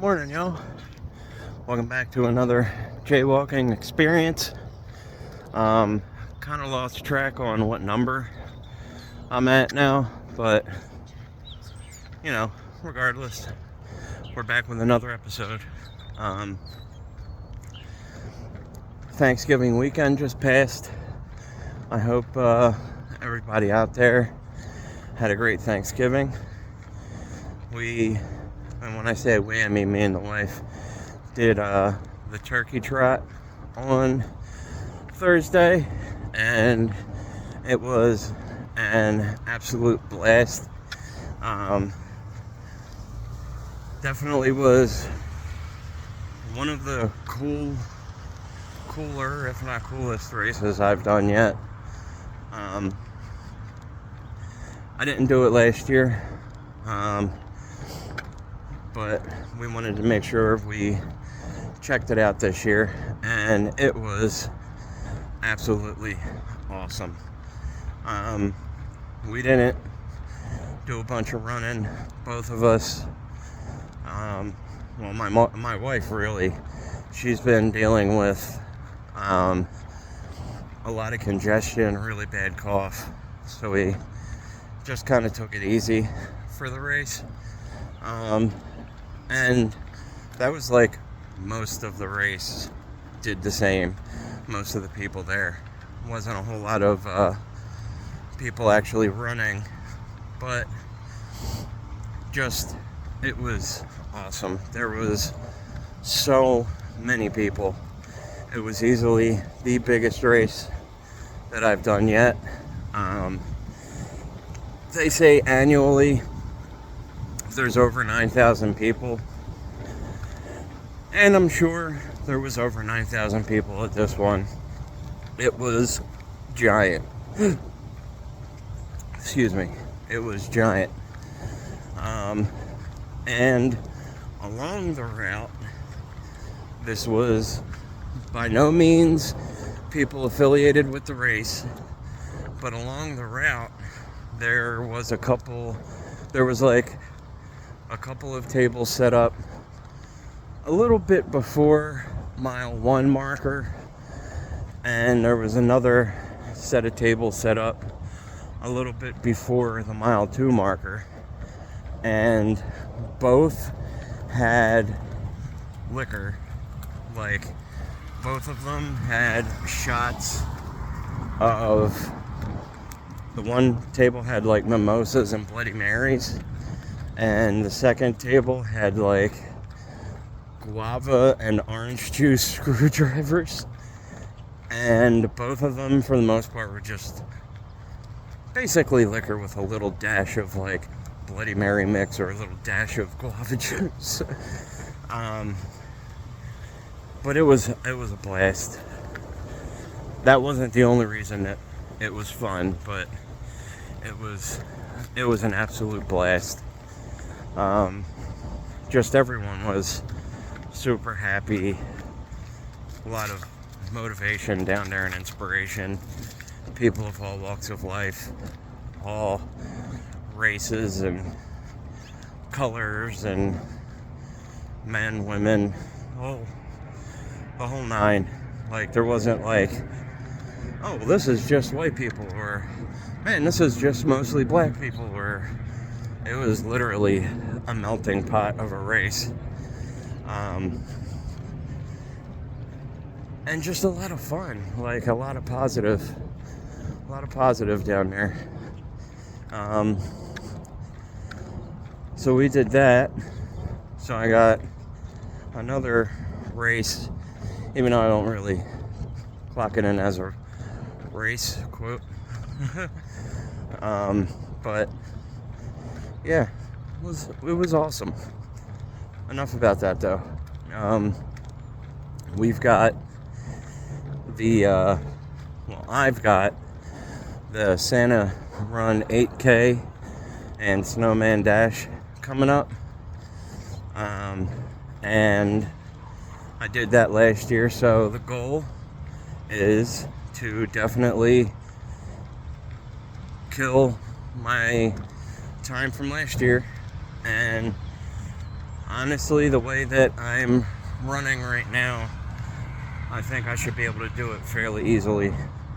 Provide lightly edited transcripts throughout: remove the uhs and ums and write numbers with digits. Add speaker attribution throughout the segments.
Speaker 1: Morning, y'all. Welcome back to another jaywalking experience. Kind of lost track on what number I'm at now, but regardless, we're back with another episode. Thanksgiving weekend just passed. I hope everybody out there had a great Thanksgiving. And when I say we, I mean me and the wife, did the turkey trot on Thursday, and it was an absolute blast. Definitely was one of the cooler, if not coolest races I've done yet. I didn't do it last year. But we wanted to make sure we checked it out this year, and it was absolutely awesome. We didn't do a bunch of running, both of us. My wife really, she's been dealing with a lot of congestion, really bad cough, so we just kind of took it easy for the race. And that was like most of the race did the same. Most of the people there. Wasn't a whole lot of people actually running, but just, it was awesome. There was so many people. It was easily the biggest race that I've done yet. They say annually there's over 9,000 people, and I'm sure there was over 9,000 people at this one. It was giant. Excuse me. It was giant. And along the route, this was by no means people affiliated with the race, but along the route there was a couple of tables set up a little bit before mile 1 marker, and there was another set of tables set up a little bit before the mile 2 marker, and both had liquor. Like, both of them had shots of, the one table had like mimosas and Bloody Marys, and the second table had like guava and orange juice screwdrivers, and both of them for the most part were just basically liquor with a little dash of like Bloody Mary mix or a little dash of guava juice. But it was a blast. That wasn't the only reason that it was fun, but it was an absolute blast. Just everyone was super happy. A lot of motivation down there and inspiration. People of all walks of life, all races and colors and men, women, the whole nine. Like, there wasn't like, oh, this is just white people, or man, this is just mostly black people, or it was literally a melting pot of a race. And just a lot of fun, like a lot of positive down there. So we did that. So I got another race, even though I don't really clock it in as a race, quote. But yeah, it was awesome. Enough about that though. We've got I've got the Santa Run 8K and Snowman Dash coming up. And I did that last year, so the goal is to definitely kill my time from last year, and honestly, the way that I'm running right now, I think I should be able to do it fairly easily.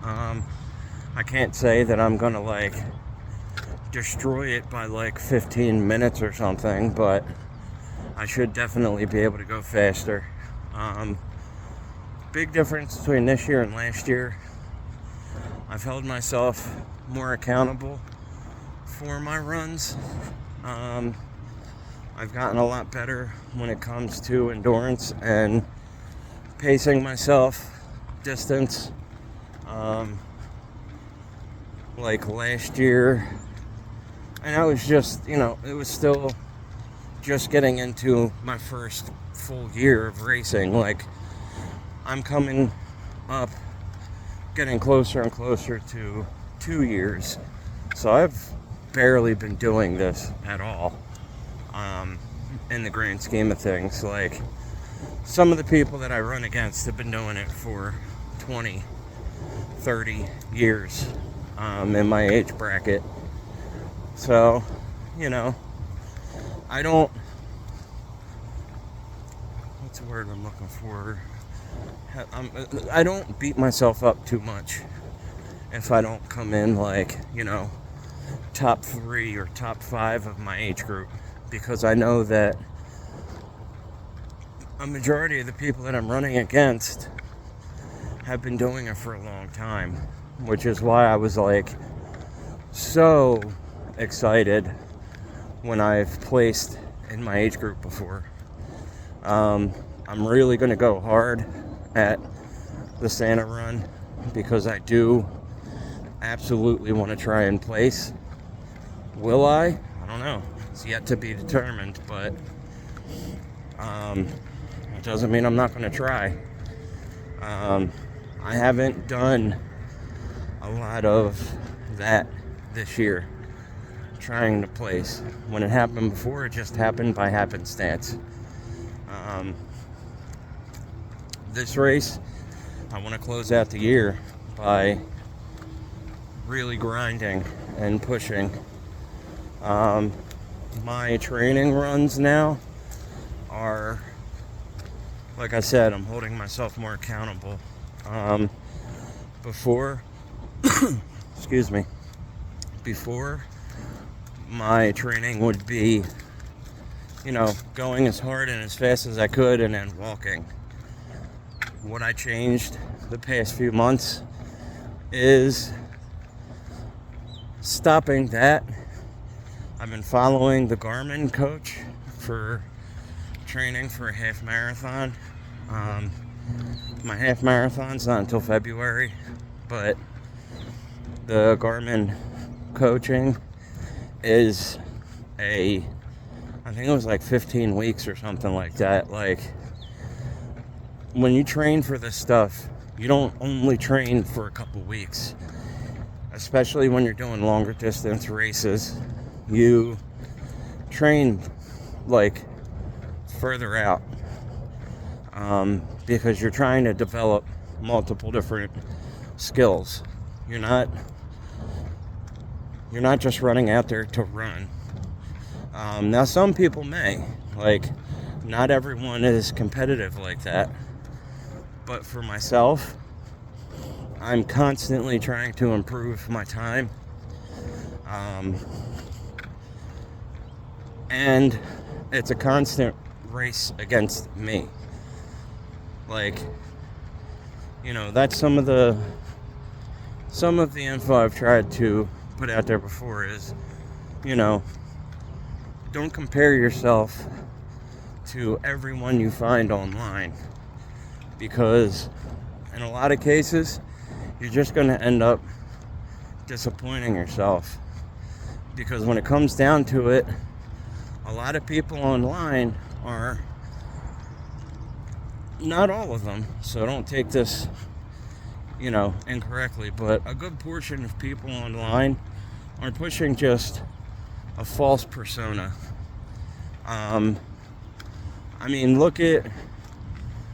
Speaker 1: I can't say that I'm gonna like destroy it by like 15 minutes or something, but I should definitely be able to go faster. Big difference between this year and last year. I've held myself more accountable for my runs. I've gotten a lot better when it comes to endurance and pacing myself, distance. Like last year, and I was just, it was still just getting into my first full year of racing. Like, I'm coming up, getting closer and closer to 2 years. So I've barely been doing this at all, in the grand scheme of things. Like, some of the people that I run against have been doing it for 20, 30 years, in my age bracket. So, I don't, what's the word I'm looking for? I don't beat myself up too much if I don't come in like, top 3 or top 5 of my age group, because I know that a majority of the people that I'm running against have been doing it for a long time, which is why I was like so excited when I've placed in my age group before. I'm really going to go hard at the Santa run because I do absolutely want to try and place. Will I? I don't know. It's yet to be determined, but it doesn't mean I'm not going to try. I haven't done a lot of that this year, trying to place. When it happened before, it just happened by happenstance. This race, I want to close out the year by really grinding and pushing. My training runs now are, like I said, I'm holding myself more accountable. Before, excuse me, before my training would be, going as hard and as fast as I could and then walking. What I changed the past few months is stopping that. I've been following the Garmin coach for training for a half marathon. My half marathon's not until February, but the Garmin coaching is I think it was like 15 weeks or something like that. Like, when you train for this stuff, you don't only train for a couple weeks, especially when you're doing longer distance races. You train like further out, because you're trying to develop multiple different skills. You're not just running out there to run. Now some people may, like, not everyone is competitive like that, but for myself, I'm constantly trying to improve my time, and it's a constant race against me. Like, that's some of the info I've tried to put out there before is, don't compare yourself to everyone you find online, because in a lot of cases, you're just going to end up disappointing yourself. Because when it comes down to it, a lot of people online are, not all of them, so don't take this, incorrectly, but a good portion of people online are pushing just a false persona. Look at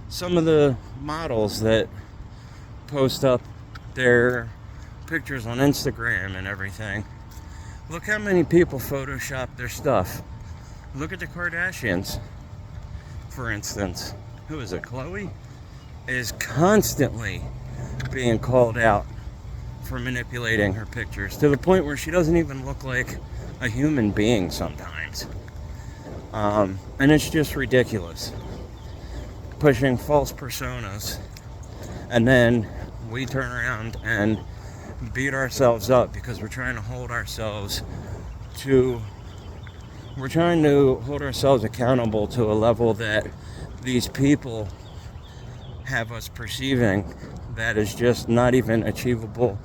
Speaker 1: some of the models that post up their pictures on Instagram and everything. Look how many people Photoshop their stuff. Look at the Kardashians. for instance, who is it, Chloe, is constantly being called out for manipulating her pictures to the point where she doesn't even look like a human being sometimes. And it's just ridiculous. Pushing false personas, and then we turn around and beat ourselves up because we're trying to hold ourselves accountable to a level that these people have us perceiving that is just not even achievable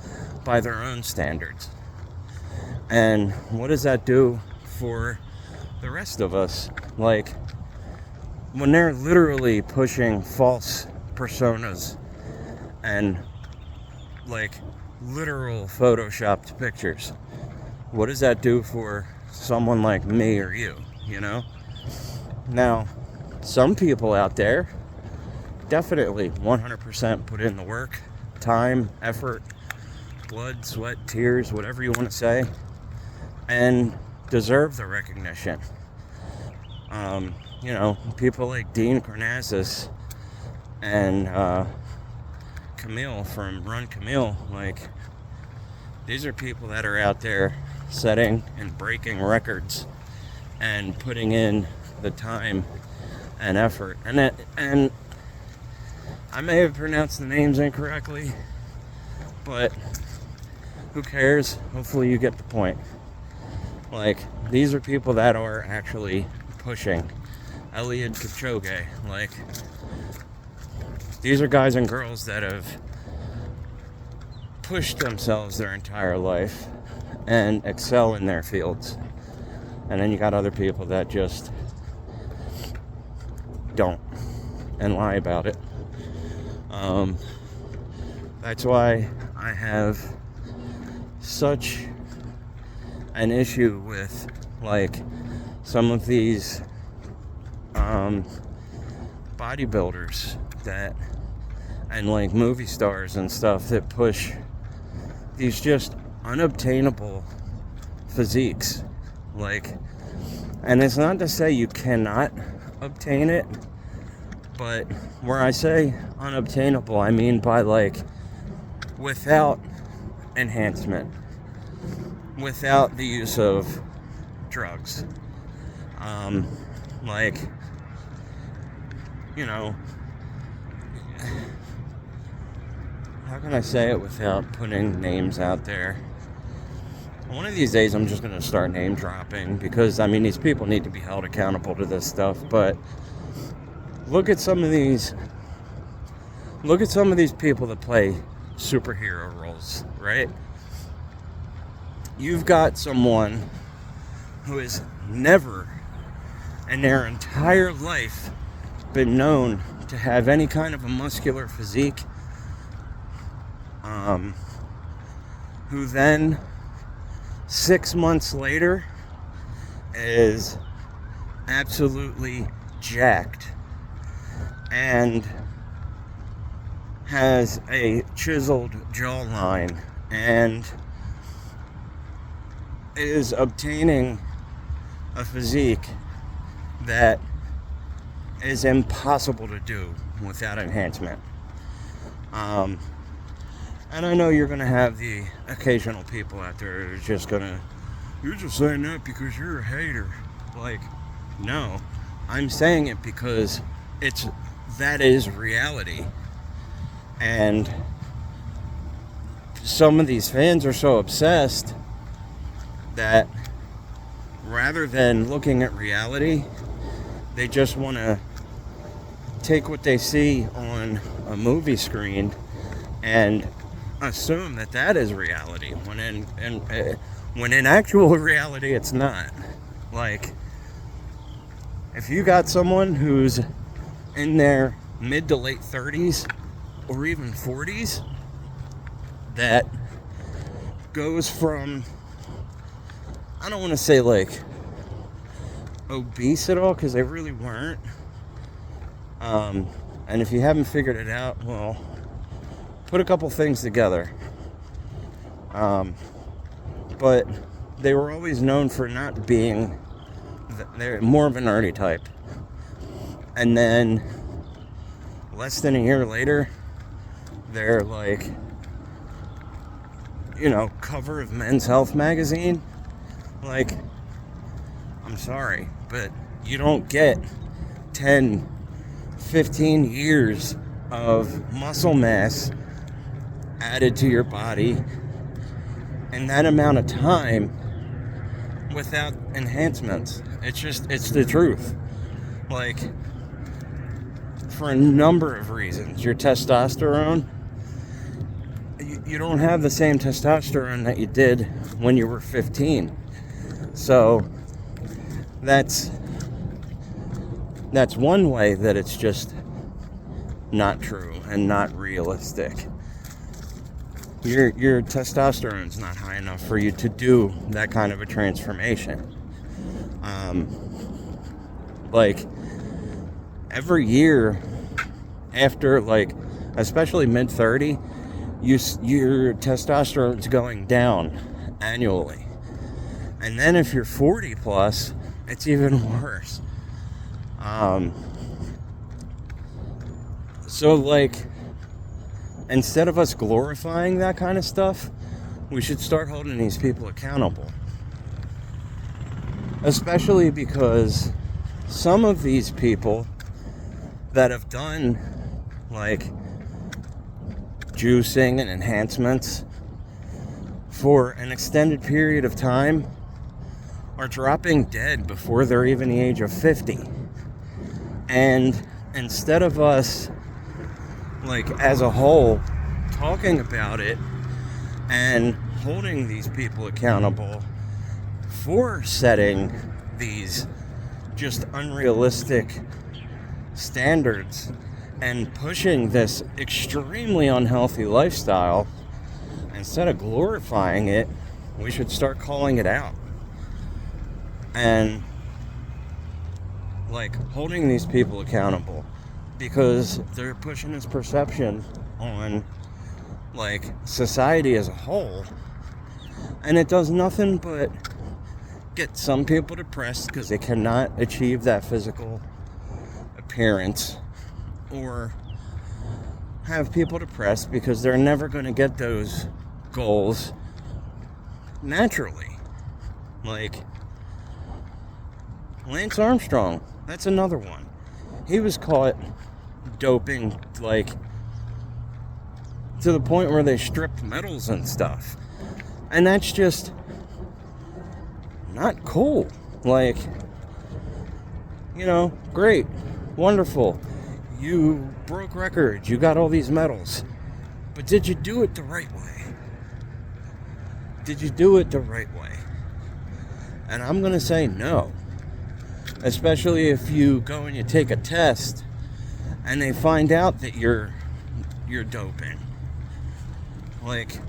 Speaker 1: by their own standards. And what does that do for the rest of us? Like, when they're literally pushing false personas and like literal photoshopped pictures, what does that do for someone like me or you, you know? Now, some people out there definitely 100% put in the work, time, effort, blood, sweat, tears, whatever you want to say, and deserve the recognition. You know, people like Dean Karnazes and Camille from Run Camille, like, these are people that are out there setting and breaking records and putting in the time and effort. And I may have pronounced the names incorrectly, but who cares? Hopefully you get the point. Like, these are people that are actually pushing. Eliud Kipchoge, like, these are guys and girls that have pushed themselves their entire life and excel in their fields. And then you got other people that just don't and lie about it. That's why I have such an issue with, like, some of these bodybuilders that, and like movie stars and stuff that push these just unobtainable physiques. Like, and it's not to say you cannot obtain it, but where I say unobtainable, I mean by, like, without enhancement, without the use of drugs. Like, you know, how can I say it without putting names out there? One of these days I'm just going to start name dropping, because, I mean, these people need to be held accountable to this stuff. But look at some of these people that play superhero roles, right? You've got someone who has never in their entire life been known to have any kind of a muscular physique, who then 6 months later is absolutely jacked and has a chiseled jawline and is obtaining a physique that is impossible to do without enhancement. And I know you're going to have the occasional people out there who are just going to, you're just saying that because you're a hater. Like, no, I'm saying it because that is reality. And some of these fans are so obsessed that rather than looking at reality, they just want to take what they see on a movie screen and assume that is reality, when in actual reality it's not. Like, if you got someone who's in their mid to late 30s or even 40s that goes from, I don't want to say like obese at all, because they really weren't, and if you haven't figured it out, well, put a couple things together. But they were always known for not being, they're more of an nerdy type. And then less than a year later, they're like, cover of Men's Health magazine. Like, I'm sorry, but you don't get 10, 15 years of muscle mass added to your body in that amount of time without enhancements. It's the truth. Like, for a number of reasons. Your testosterone, you don't have the same testosterone that you did when you were 15. So that's one way that it's just not true and not realistic. Your testosterone's not high enough for you to do that kind of a transformation. Like, every year after, like, especially mid-30, your testosterone's going down annually. And then if you're 40 plus, it's even worse. So, like, instead of us glorifying that kind of stuff, we should start holding these people accountable. Especially because some of these people that have done, like, juicing and enhancements for an extended period of time are dropping dead before they're even the age of 50. And instead of us, like, as a whole, talking about it and holding these people accountable for setting these just unrealistic standards and pushing this extremely unhealthy lifestyle, instead of glorifying it, we should start calling it out. And, like, holding these people accountable, because they're pushing this perception on, like, society as a whole, and it does nothing but get some people depressed because they cannot achieve that physical appearance, or have people depressed because they're never going to get those goals naturally. Like, Lance Armstrong, that's another one. He was caught doping, like, to the point where they stripped medals and stuff. And that's just not cool. Like, great, wonderful. You broke records, you got all these medals. But did you do it the right way? Did you do it the right way? And I'm going to say no. Especially if you go and you take a test and they find out that you're doping. Like,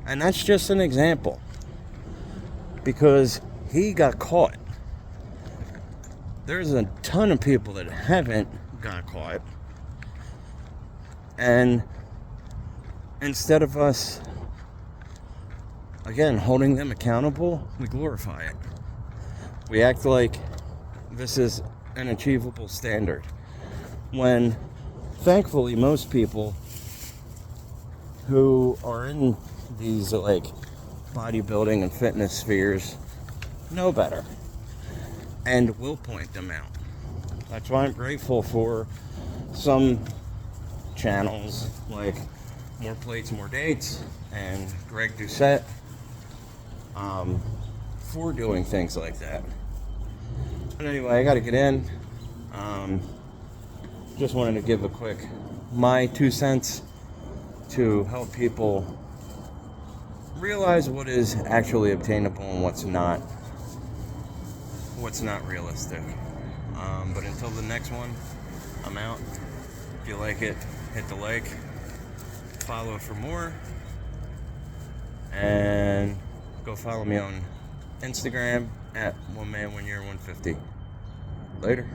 Speaker 1: and that's just an example. Because he got caught. There's a ton of people that haven't got caught. And instead of us, again, holding them accountable, we glorify it. We act like this is an achievable standard, when thankfully most people who are in these, like, bodybuilding and fitness spheres know better and will point them out. That's why I'm grateful for some channels like More Plates, More Dates and Greg Doucette for doing things like that. But anyway, I gotta get in. Just wanted to give a quick my 2 cents to help people realize what is actually obtainable and what's not realistic. But until the next one, I'm out. If you like it, hit the like, follow for more, and go follow me on Instagram at 1man1year150. Later.